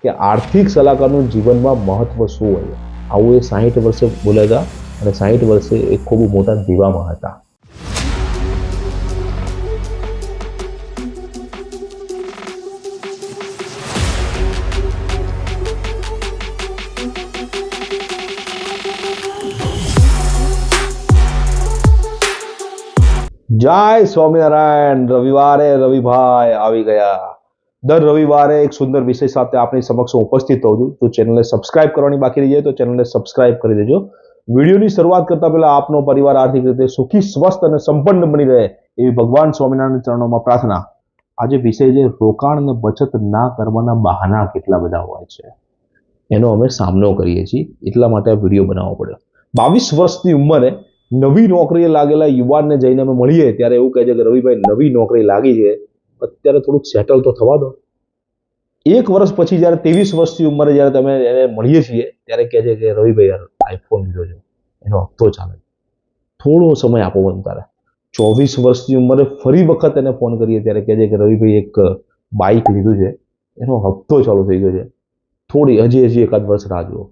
કે આર્થિક સલાહકારનું જીવનમાં મહત્વ શું હોય. આવું એ 60 વર્ષે બોલ્યા હતા અને 60 વર્ષે એ ખૂબ મોટા દીવામાં હતા. જય સ્વામિનારાયણ. રવિવારે રવિભાઈ આવી ગયા. દર રવિવારે એક સુંદર વિષય સાથે આપણી સમક્ષ ઉપસ્થિત હોઉં છું. તો ચેનલને સબસ્ક્રાઇબ કરવાની બાકી રહી જાય તો ચેનલને સબસ્ક્રાઇબ કરી દેજો. વિડીયોની શરૂઆત કરતા પહેલા આપનો પરિવાર આર્થિક રીતે સુખી, સ્વસ્થ અને સંપન્ન બની રહે એવી ભગવાન સ્વામિનારાયણ ચરણોમાં પ્રાર્થના. આજે વિષય છે રોકાણ અને બચત ના કરવાના બહાના કેટલા બધા હોય છે, એનો અમે સામનો કરીએ છીએ. એટલા માટે આ વિડીયો બનાવવો પડ્યો. 22 વર્ષની ઉંમરે નવી નોકરીએ લાગેલા યુવાનને જઈને અમે મળીએ ત્યારે એવું કહે છે કે રવિભાઈ નવી નોકરી લાગી છે, અત્યારે થોડુંક સેટલ તો થવા દો. 1 વર્ષ પછી જ્યારે 23 વર્ષની ઉંમરે જ્યારે તમે એને મળીએ છીએ ત્યારે કહે છે કે રવિભાઈ યાર આઈફોન લીધો છે, એનો હપ્તો ચાલે, થોડો સમય આપો મને. તારે 24 વર્ષની ઉંમરે ફરી વખત એને ફોન કરીએ ત્યારે કહે છે કે રવિભાઈ એક બાઇક લીધું છે, એનો હપ્તો ચાલુ થઈ ગયો છે, થોડી હજી એકાદ વર્ષ રાહ જુઓ.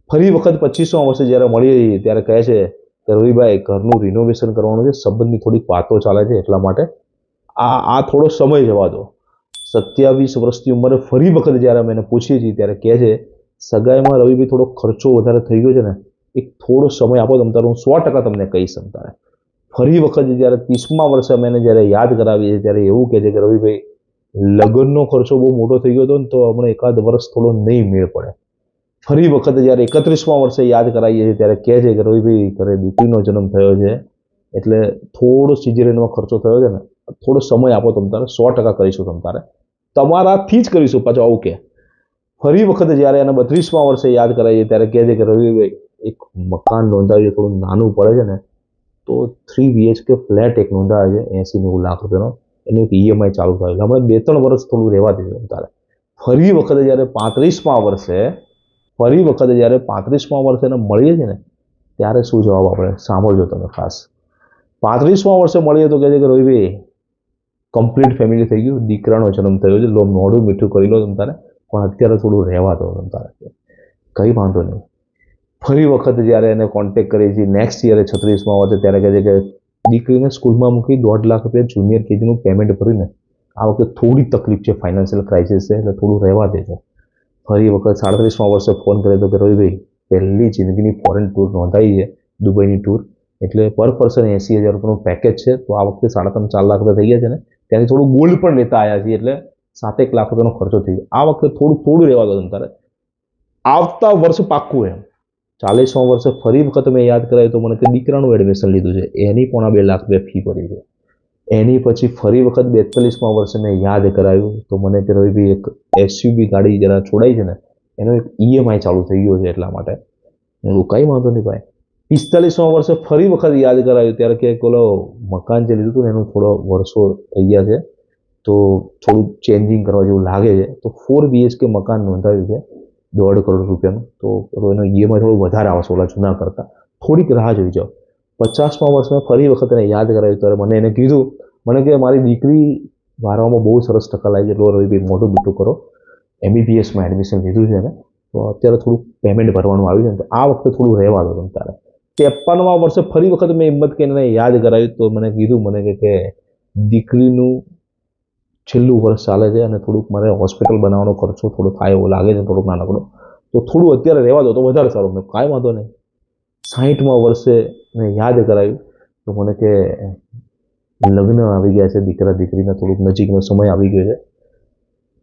ફરી વખત 25મા વર્ષે જ્યારે મળીએ ત્યારે કહે છે કે રવિભાઈ ઘરનું રિનોવેશન કરવાનું છે, સંબંધની થોડીક વાતો ચાલે છે, એટલા માટે આ થોડો સમય જવા દો. 27 વર્ષની ઉંમરે ફરી વખત જ્યારે અમે એને પૂછીએ છીએ ત્યારે કહે છે સગાઈમાં રવિભાઈ થોડો ખર્ચો વધારે થઈ ગયો છે ને, એક થોડો સમય આપો તમ તારે હું 100% તમને કહીશ. તારે ફરી વખત જ્યારે 30મા વર્ષે અમે એને જ્યારે યાદ કરાવીએ છીએ ત્યારે એવું કહે છે કે રવિભાઈ લગ્નનો ખર્ચો બહુ મોટો થઈ ગયો હતો ને તો હમણાં એકાદ વર્ષ થોડો નહીં મેળ પડે. ફરી વખત જ્યારે 31મા વર્ષે યાદ કરાવીએ છીએ ત્યારે કહે છે કે રવિભાઈ ઘરે દીકરીનો જન્મ થયો છે એટલે થોડો સિઝેરિયનમાં ખર્ચો થયો છે ને, થોડો સમય આપો તમ તારે 100% કરીશું, તમ તારે તમારાથી જ કરીશું. પાછો આવું કે ફરી વખત જ્યારે એને 32મા વર્ષે યાદ કરાવીએ ત્યારે કહે છે કે રવિભાઈ એક મકાન નોંધાવ્યું, થોડું નાનું પડે છે ને તો 3 BHK ફ્લેટ એક નોંધાવે છે 80-90 લાખ રૂપિયાનો, એનું એક EMI ચાલુ થયું છે, હમણાં 2-3 વર્ષ થોડું રહેવા દેજો તારે. ફરી વખત જ્યારે 35મા વર્ષે એને મળીએ છીએ ને ત્યારે શું જવાબ આપણે સાંભળજો તમે ખાસ. 35મા વર્ષે મળીએ તો કહે છે કે રવિભાઈ કમ્પ્લીટ ફેમિલી થઈ ગયું, દીકરાનો જન્મ થયો છે, મોઢું મીઠું કરી લો તમે તારે, પણ અત્યારે થોડું રહેવા દો તમે તારે, કંઈ વાંધો નહીં. ફરી વખત જ્યારે એને કોન્ટેક્ટ કરીએ છીએ નેક્સ્ટ યરે 36મા વર્ષે ત્યારે કહે છે કે દીકરીને સ્કૂલમાં મૂકી 1.5 લાખ રૂપિયા જુનિયર કેજીનું પેમેન્ટ ભરીને આ વખતે થોડી તકલીફ છે, ફાઇનાન્શિયલ ક્રાઇસિસ છે એટલે થોડું રહેવા દેજો. ફરી વખત 37મા વર્ષે ફોન કરે તો કે રવિભાઈ પહેલી જિંદગીની ફોરેન ટૂર નોંધાઈ છે, દુબઈની ટૂર, એટલે પર પર્સન 80,000 રૂપિયાનું પેકેજ છે, તો આ વખતે 3.5-4 લાખ રૂપિયા થઈ ગયા છે ને, ત્યાંથી થોડું ગોલ્ડ પણ લેતા આવ્યા છીએ એટલે 7-1 લાખ રૂપિયાનો ખર્ચો થઈ ગયો. આ વખતે થોડું રહેવા દો તારે, આવતા વર્ષ પાક્કું. એમ 40મા વર્ષે ફરી વખત મેં યાદ કરાવ્યું તો મને કે દીકરાનું એડમિશન લીધું છે, એની પણ 2 લાખ રૂપિયા ફી ભરી છે. એની પછી ફરી વખત 42મા વર્ષે મેં યાદ કરાવ્યું તો મને કે રવિભાઈ એક SUV ગાડી જરા છોડાઈ છે ને એનો એક EMI ચાલુ થઈ ગયો છે, એટલા માટે એવું કંઈ વાંધો નહીં ભાઈ. 45મા વર્ષે ફરી વખત યાદ કરાવ્યું ત્યારે કે ઓલો મકાન જે લીધું હતું ને એનું થોડો વર્ષો થઈ ગયા છે તો થોડું ચેન્જિંગ કરવા જેવું લાગે છે, તો 4 BHK મકાન નોંધાવ્યું છે 1.5 કરોડ રૂપિયાનું, તો એનો EMI થોડું વધારે આવશે ઓલા જૂના કરતાં, થોડીક રાહ જોઈ જાઓ. 50મા વર્ષમાં ફરી વખત એને યાદ કરાવ્યું ત્યારે મને એને કીધું, મને કે મારી દીકરી 12માં બહુ સરસ ટકા લાવી છે, એટલે રવિભાઈ મોઢું મીઠું કરો, MBBSમાં એડમિશન લીધું છે ને તો અત્યારે થોડું પેમેન્ટ ભરવાનું આવ્યું છે ને તો આ વખતે થોડું રહેવા દો તમે તારે. 53મા વર્ષે ફરી વખત મેં હિંમત કરીને એને યાદ કરાવ્યું તો મને કીધું કે દીકરીનું છેલ્લું વર્ષ ચાલે છે અને થોડુંક મારે હોસ્પિટલ બનાવવાનો ખર્ચો થોડો થાય એવો લાગે છે, થોડુંક નાનકડો, તો થોડું અત્યારે રહેવા દો તો વધારે સારું. મેં કાંઈ વાંધો નહીં. 60મા વર્ષે મેં યાદ કરાવ્યું તો મને કે લગ્ન આવી ગયા છે, દીકરા દીકરીના થોડુંક નજીકનો સમય આવી ગયો છે,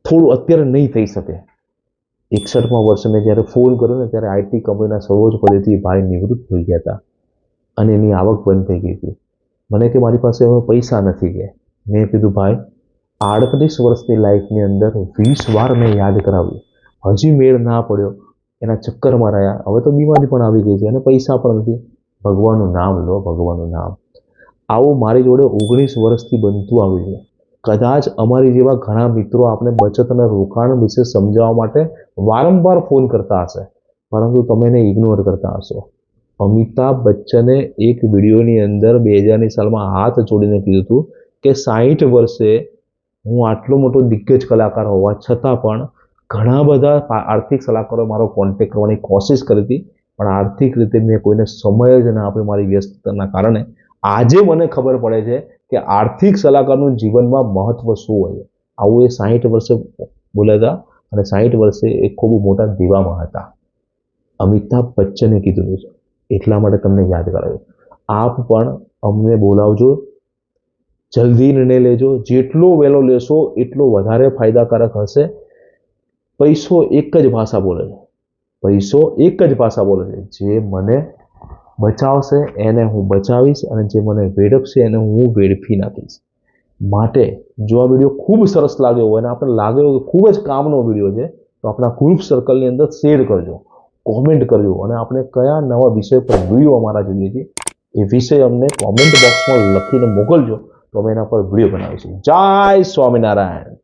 થોડું અત્યારે નહીં થઈ શકે. 61મા વર્ષે મેં જ્યારે ફોન કર્યો ને ત્યારે IT કંપનીના સર્વોચ્ચ પદેથી ભાઈ નિવૃત્ત થઈ ગયા હતા અને એની આવક બંધ થઈ ગઈ હતી. મને કે મારી પાસે હવે પૈસા નથી કે. મેં કીધું ભાઈ 38 વર્ષની લાઈફની અંદર 20 વાર મેં યાદ કરાવ્યું, હજી મેળ ના પડ્યો, એના ચક્કરમાં રહ્યા, હવે તો બીમારી પણ આવી ગઈ છે અને પૈસા પણ નથી. ભગવાનનું નામ લો, ભગવાનનું નામ. આવું મારી જોડે 19 વર્ષથી બનતું આવ્યું છે. કદાચ અમારી જેવા ઘણા મિત્રો આપણે બચત અને રોકાણ વિશે સમજાવવા માટે વારંવાર ફોન કરતા હશે, પરંતુ તમે એને ઇગ્નોર કરતા હશો. અમિતાભ બચ્ચને એક વિડીયોની અંદર 2000ની સાલમાં હાથ જોડીને કીધું હતું કે 60 વર્ષે હું આટલો મોટો દિગ્ગજ કલાકાર હોવા છતાં પણ ઘણા બધા આર્થિક સલાહકારો મારો કોન્ટેક્ટ કરવાની કોશિશ કરી હતી, પણ આર્થિક રીતે મેં કોઈને સમય જ ના આપ્યો મારી વ્યસ્તતાના કારણે. આજે મને ખબર પડે છે કે આર્થિક સલાહકારનું જીવનમાં મહત્વ શું હોય છે. આવું એ 60 વર્ષે બોલ્યા હતા, અને 60 વર્ષે એ ખૂબ મોટા દીવામાં હતા. અમિતાભ બચ્ચને કીધું છે, એટલા માટે તમને યાદ કરાવ્યું. આપ પણ અમને બોલાવજો, જલ્દી નિર્ણય લેજો. જેટલો વહેલો લેશો એટલો વધારે ફાયદાકારક હશે. પૈસો એક જ ભાષા બોલે છે, પૈસો એક જ ભાષા બોલે છે. જે મને બચાવશે એને હું બચાવીશ, અને જે મને વેડફશે એને હું વેડફી નાખીશ. માટે જો આ વિડીયો ખૂબ સરસ લાગ્યો હોય અને આપણે લાગ્યો કે ખૂબ જ કામનો વિડીયો છે, તો આપણા ગ્રુપ સર્કલની અંદર શેર કરજો, કોમેન્ટ કરજો, અને આપણે કયા નવા વિષય પર વિડીયો અમારા જોઈએ છે એ વિષય અમને કોમેન્ટ બોક્સમાં લખીને મોકલજો, તો અમે એના પર વિડીયો બનાવીશું. જય સ્વામિનારાયણ.